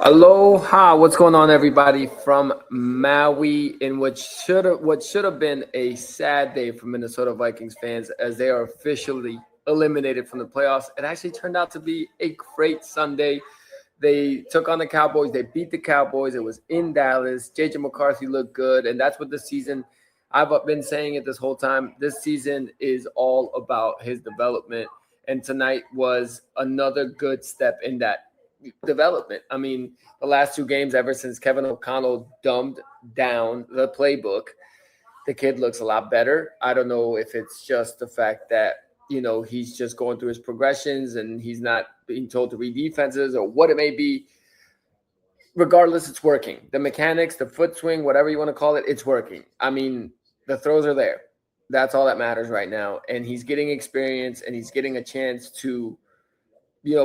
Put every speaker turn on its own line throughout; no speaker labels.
Aloha, what's going on, everybody from Maui? In what should have been a sad day for Minnesota Vikings fans, as they are officially eliminated from the playoffs. It actually turned out to be a great Sunday. They took on the Cowboys. They beat the Cowboys. It was in Dallas. JJ McCarthy looked good, and that's what this season. I've been saying it this whole time. This season is all about his development, and tonight was another good step in that development. I mean, the last two games, ever since Kevin O'Connell dumbed down the playbook, the kid looks a lot better. I don't know if it's just the fact that, he's just going through his progressions and he's not being told to read defenses or what it may be. Regardless, it's working. The mechanics, the foot swing, whatever you want to call it, it's working. I mean, the throws are there. That's all that matters right now. And he's getting experience and he's getting a chance to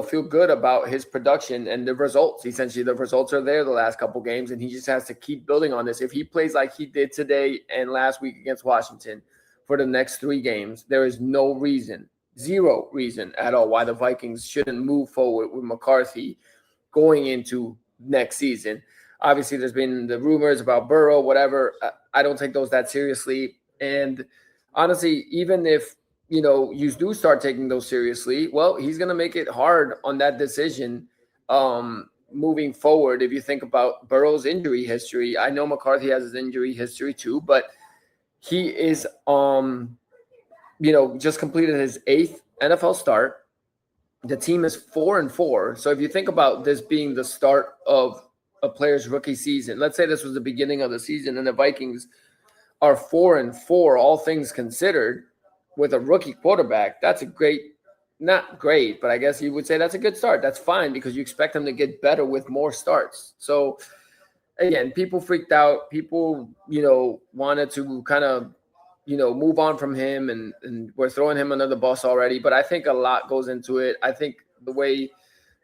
feel good about his production and the results. Essentially, the results are there the last couple games, and he just has to keep building on this. If he plays like he did today and last week against Washington for the next 3 games, there is no reason, zero reason at all why the Vikings shouldn't move forward with McCarthy going into next season. Obviously, there's been the rumors about Burrow, whatever. I don't take those that seriously. And honestly, even if you do start taking those seriously, well, he's going to make it hard on that decision moving forward. If you think about Burrow's injury history, I know McCarthy has his injury history too, but he is, just completed his 8th NFL start. The team is 4-4. So if you think about this being the start of a player's rookie season, let's say this was the beginning of the season and the Vikings are 4-4, all things considered, with a rookie quarterback, that's a not great, but I guess you would say that's a good start. That's fine because you expect them to get better with more starts. So again, people freaked out. People, wanted to kind of, move on from him and we're throwing him under the bus already. But I think a lot goes into it. I think the way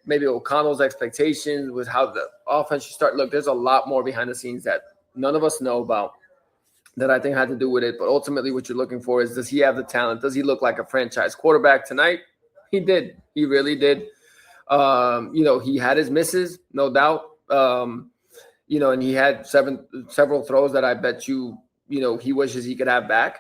maybe O'Connell's expectations was how the offense should start. Look, there's a lot more behind the scenes that none of us know about that I think had to do with it. But ultimately what you're looking for is, does he have the talent? Does he look like a franchise quarterback tonight? He did. He really did. He had his misses, no doubt. And he had several throws that I bet he wishes he could have back.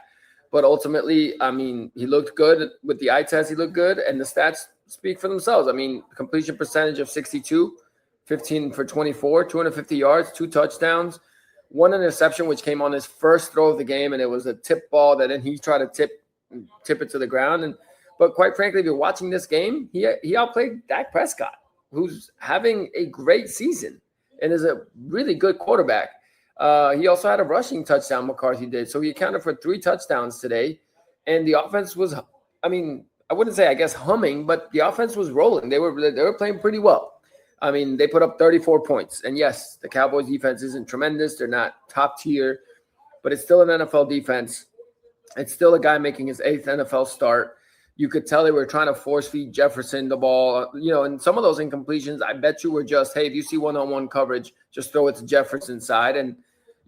But ultimately, I mean, he looked good with the eye test. He looked good. And the stats speak for themselves. I mean, completion percentage of 62, 15 for 24, 250 yards, 2 touchdowns. 1 interception, which came on his first throw of the game, and it was a tip ball that then he tried to tip it to the ground. But quite frankly, if you're watching this game, he outplayed Dak Prescott, who's having a great season and is a really good quarterback. He also had a rushing touchdown, McCarthy did. So he accounted for 3 touchdowns today. And the offense was, I wouldn't say, humming, but the offense was rolling. They were playing pretty well. I mean, they put up 34 points. And yes, the Cowboys defense isn't tremendous. They're not top tier, but it's still an NFL defense. It's still a guy making his 8th NFL start. You could tell they were trying to force feed Jefferson the ball, and some of those incompletions, I bet you were just, hey, if you see one-on-one coverage, just throw it to Jefferson's side. And,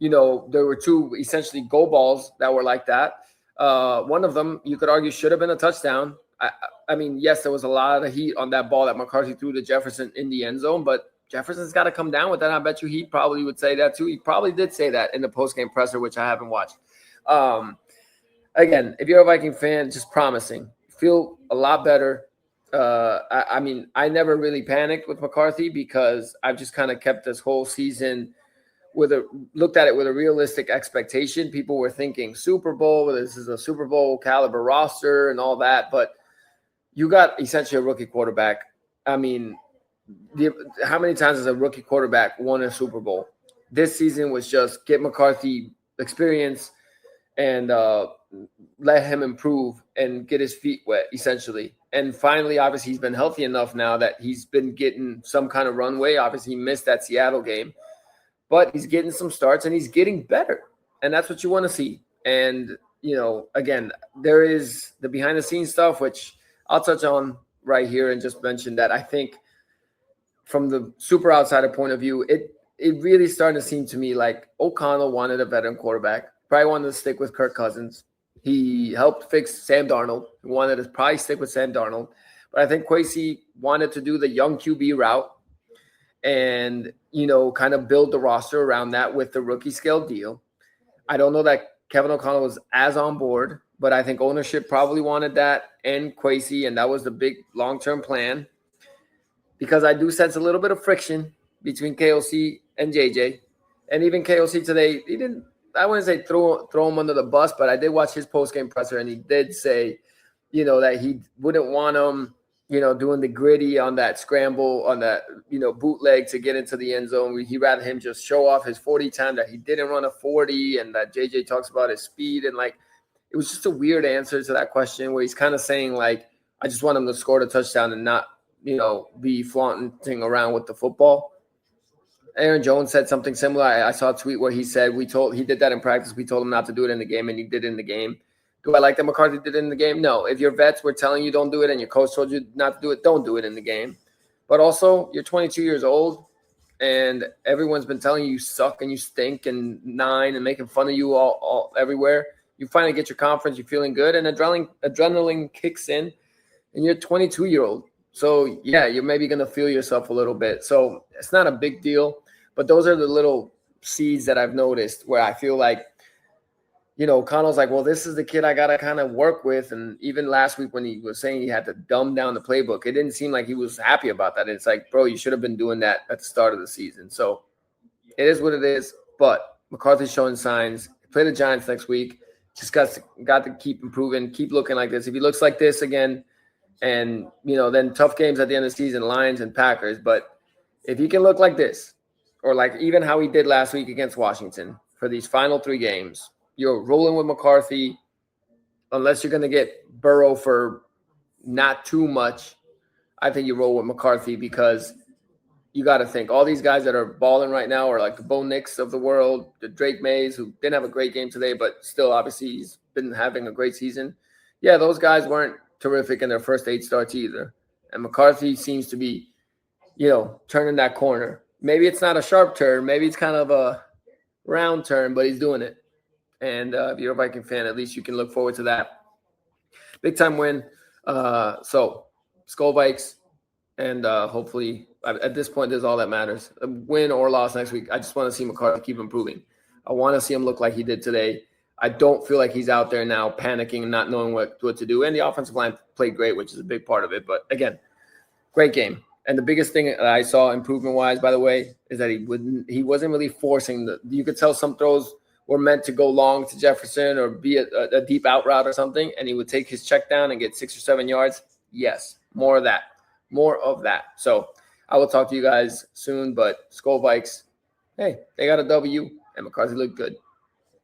there were 2 essentially go balls that were like that. One of them, you could argue, should have been a touchdown. I mean, yes, there was a lot of heat on that ball that McCarthy threw to Jefferson in the end zone, but Jefferson's got to come down with that. I bet you he probably would say that too. He probably did say that in the postgame presser, which I haven't watched. Again, if you're a Viking fan, just promising. Feel a lot better. I never really panicked with McCarthy because I've just kind of kept this whole season looked at it with a realistic expectation. People were thinking Super Bowl, this is a Super Bowl caliber roster and all that, but you got essentially a rookie quarterback. I mean, how many times has a rookie quarterback won a Super Bowl? This season was just get McCarthy experience and let him improve and get his feet wet, essentially. And finally, obviously, he's been healthy enough now that he's been getting some kind of runway. Obviously, he missed that Seattle game, but he's getting some starts and he's getting better. And that's what you want to see. And, again, there is the behind-the-scenes stuff, which I'll touch on right here and just mention that I think from the super outsider point of view, it really started to seem to me like O'Connell wanted a veteran quarterback, probably wanted to stick with Kirk Cousins. He helped fix Sam Darnold. He wanted to probably stick with Sam Darnold. But I think Kwesi wanted to do the young QB route. and, kind of build the roster around that with the rookie scale deal. I don't know that Kevin O'Connell was as on board, but I think ownership probably wanted that and Kwesi, and that was the big long-term plan, because I do sense a little bit of friction between KOC and JJ. And even KOC today, he didn't, I wouldn't say throw him under the bus, but I did watch his post-game presser, and he did say, that he wouldn't want him, doing the gritty on that scramble, on that, bootleg to get into the end zone. He'd rather him just show off his 40 time, that he didn't run a 40, and that JJ talks about his speed. And, it was just a weird answer to that question, where he's kind of saying, I just want him to score the touchdown and not, be flaunting around with the football. Aaron Jones said something similar. I saw a tweet where he said, he did that in practice. We told him not to do it in the game, and he did it in the game. Do I like that McCarthy did it in the game? No. If your vets were telling you don't do it and your coach told you not to do it, don't do it in the game. But also, you're 22 years old, and everyone's been telling you suck and you stink and and making fun of you all everywhere. You finally get your conference, you're feeling good, and adrenaline kicks in, and you're a 22-year-old. So, yeah, you're maybe going to feel yourself a little bit. So it's not a big deal, but those are the little seeds that I've noticed where I feel like, Connell's like, well, this is the kid I got to kind of work with. And even last week when he was saying he had to dumb down the playbook, it didn't seem like he was happy about that. It's like, bro, you should have been doing that at the start of the season. So it is what it is. But McCarthy's showing signs. Play the Giants next week. Just got to keep improving, keep looking like this. If he looks like this again, and, then tough games at the end of the season, Lions and Packers. But if he can look like this, or like even how he did last week against Washington for these final 3 games, you're rolling with McCarthy, unless you're going to get Burrow for not too much. I think you roll with McCarthy, because you got to think all these guys that are balling right now are like the Bo Nix of the world, the Drake Mays, who didn't have a great game today, but still obviously he's been having a great season. Yeah, those guys weren't terrific in their first 8 starts either. And McCarthy seems to be, turning that corner. Maybe it's not a sharp turn. Maybe it's kind of a round turn, but he's doing it. And if you're a Viking fan, at least you can look forward to that. Big time win. So Skull Vikes, and hopefully at this point, this is all that matters. A win or loss next week. I just want to see McCarthy keep improving. I want to see him look like he did today. I don't feel like he's out there now panicking and not knowing what to do. And the offensive line played great, which is a big part of it. But again, great game. And the biggest thing that I saw improvement-wise, by the way, is that he wasn't really forcing you could tell some throws were meant to go long to Jefferson or be a deep out route or something, and he would take his check down and get 6 or 7 yards. Yes, more of that. More of that. So I will talk to you guys soon, but Skull Vikes, hey, they got a W, and McCarthy looked good.